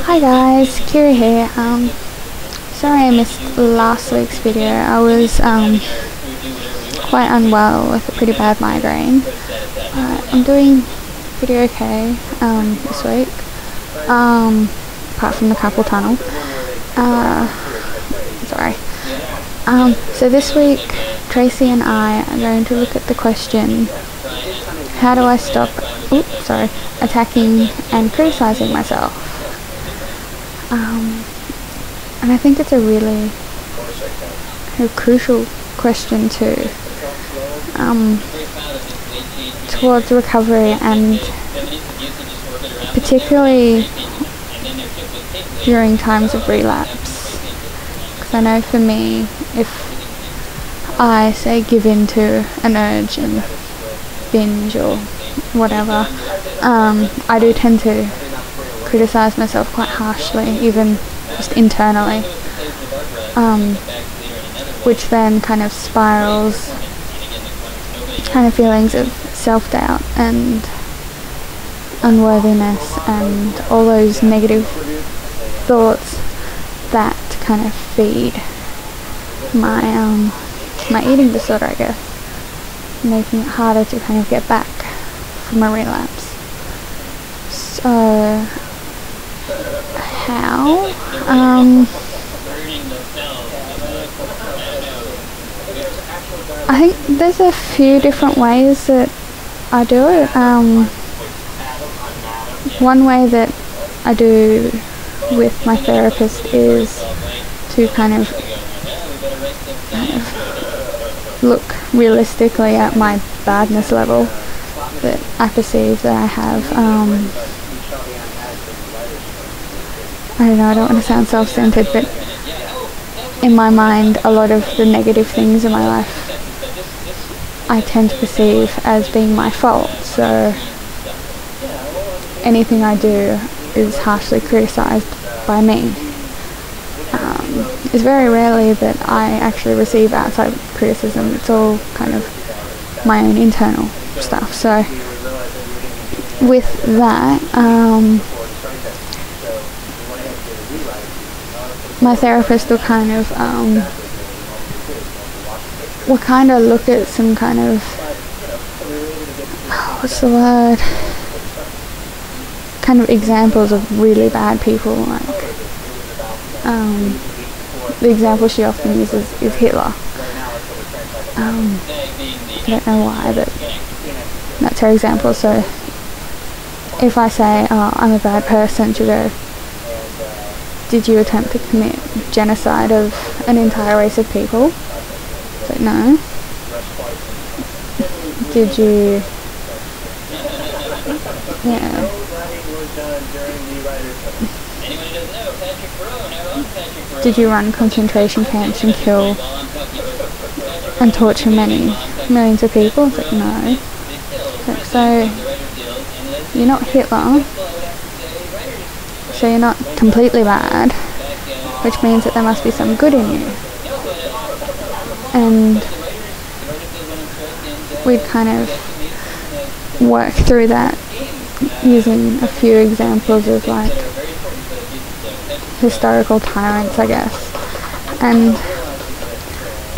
Hi guys, Keira here. Sorry I missed last week's video. I was quite unwell with a pretty bad migraine. I'm doing pretty okay this week, apart from the carpal tunnel. Sorry. So this week, Tracey and I are going to look at the question, how do I stop attacking and criticising myself? And I think it's a really crucial question too, towards recovery, and particularly during times of relapse. Because I know for me, if I say give in to an urge and binge or whatever, I do tend to criticise myself quite harshly, even just internally, which then kind of spirals kind of feelings of self-doubt and unworthiness and all those negative thoughts that kind of feed my my eating disorder, I guess, making it harder to kind of get back from a relapse. So how? I think there's a few different ways that I do it. One way that I do with my therapist is to kind of look realistically at my badness level that I perceive that I have. I don't know, I don't want to sound self-centered, but in my mind, a lot of the negative things in my life I tend to perceive as being my fault. So anything I do is harshly criticised by me. It's very rarely that I actually receive outside criticism. It's all kind of my own internal stuff. So with that, my therapist will kind of look at some kind of, what's the word, kind of examples of really bad people. Like the example she often uses is Hitler. I don't know why, but that's her example. So if I say, oh, I'm a bad person, she'll go, did you attempt to commit genocide of an entire race of people? It's like, no. Did you, did you run concentration camps and kill and torture millions of people? It's like, no. Like, so you're not Hitler, so you're not completely bad, which means that there must be some good in you. And we'd kind of work through that using a few examples of like historical tyrants, I guess. And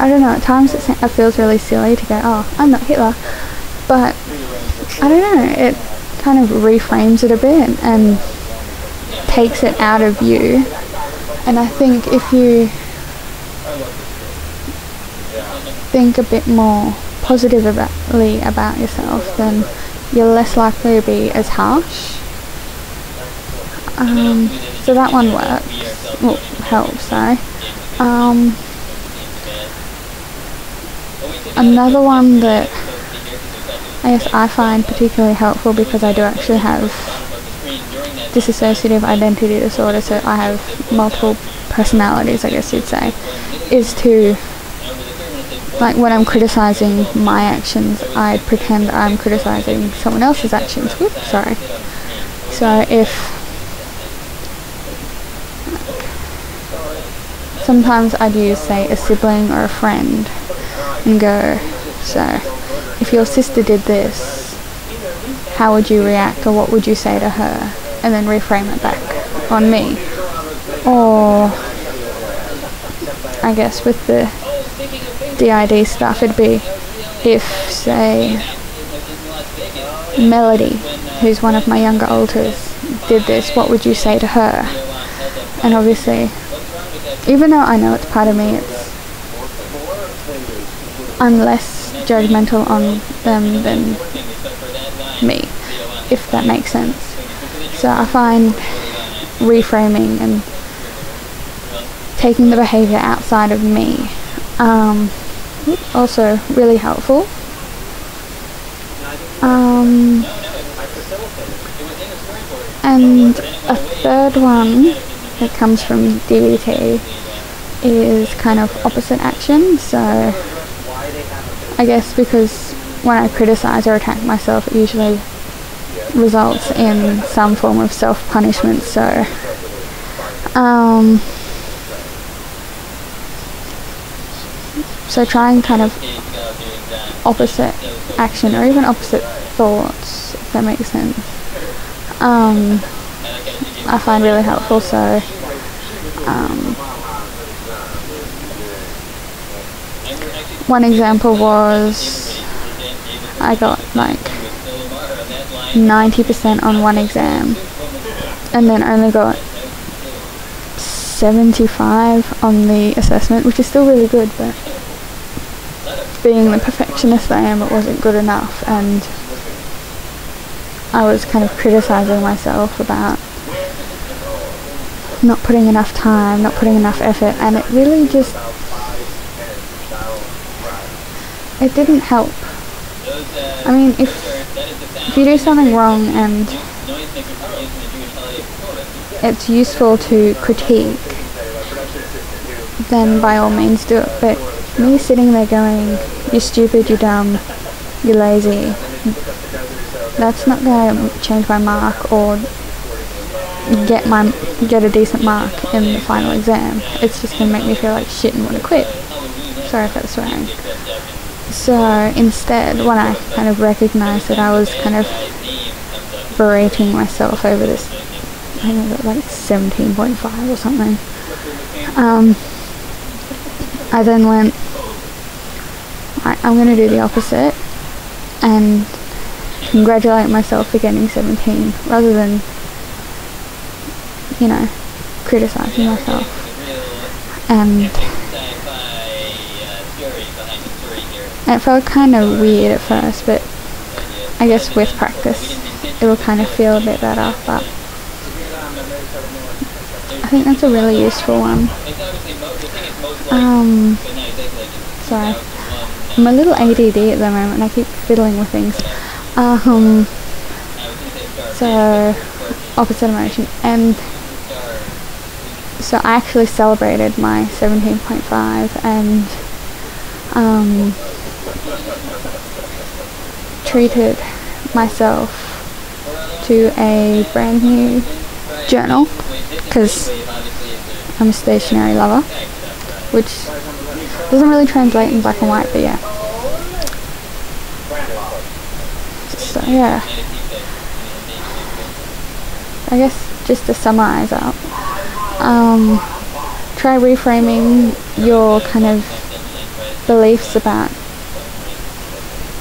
I don't know, at times it feels really silly to go, oh, I'm not Hitler, but I don't know, it kind of reframes it a bit and takes it out of you. And I think if you think a bit more positively about yourself, then you're less likely to be as harsh. So that one works, well, helps, sorry. Another one that I guess I find particularly helpful, because I do actually have dissociative identity disorder, so I have multiple personalities, I guess you'd say, is to, like, when I'm criticising my actions, I pretend I'm criticising someone else's actions. Whoops, sorry. So if sometimes I'd use, say, a sibling or a friend and go, so if your sister did this, how would you react, or what would you say to her? and then reframe it back on me. Or I guess with the DID stuff, it'd be if, say, Melody, who's one of my younger alters, did this, what would you say to her? And obviously, even though I know it's part of me, I'm less judgmental on them than me, if that makes sense. So I find reframing and taking the behaviour outside of me also really helpful. And a third one that comes from DBT is kind of opposite action. So I guess because when I criticise or attack myself, it usually results in some form of self-punishment. So trying kind of opposite action or even opposite thoughts, if that makes sense, I find really helpful. So one example was I got like 90% on one exam and then only got 75 on the assessment, which is still really good, but being the perfectionist I am, it wasn't good enough, and I was kind of criticising myself about not putting enough time, not putting enough effort, and it really just, it didn't help. I mean, if you do something wrong and it's useful to critique, then by all means do it, but me sitting there going, you're stupid, you're dumb, you're lazy, that's not going to change my mark or get a decent mark in the final exam. It's just going to make me feel like shit and want to quit. Sorry if that's swearing. So instead, when I kind of recognised that I was kind of berating myself over this, I think I got like 17.5 or something, I then went, I'm going to do the opposite and congratulate myself for getting 17 rather than, you know, criticising myself. And it felt kind of weird at first, but I guess with practice it will kind of feel a bit better. But I think that's a really useful one. Sorry, I'm a little ADD at the moment, I keep fiddling with things. So, opposite emotion, and so I actually celebrated my 17.5 and treated myself to a brand new journal, because I'm a stationery lover, which doesn't really translate in black and white, but yeah. So yeah, I guess just to summarize up, try reframing your kind of beliefs about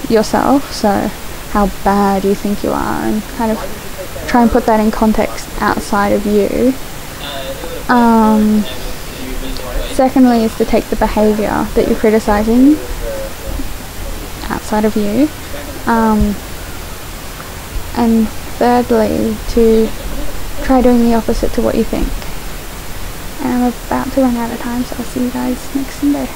yourself, so how bad you think you are, and kind of try and put that in context outside of you. Secondly is to take the behaviour that you're criticising outside of you. And thirdly, to try doing the opposite to what you think. And I'm about to run out of time, so I'll see you guys next Sunday.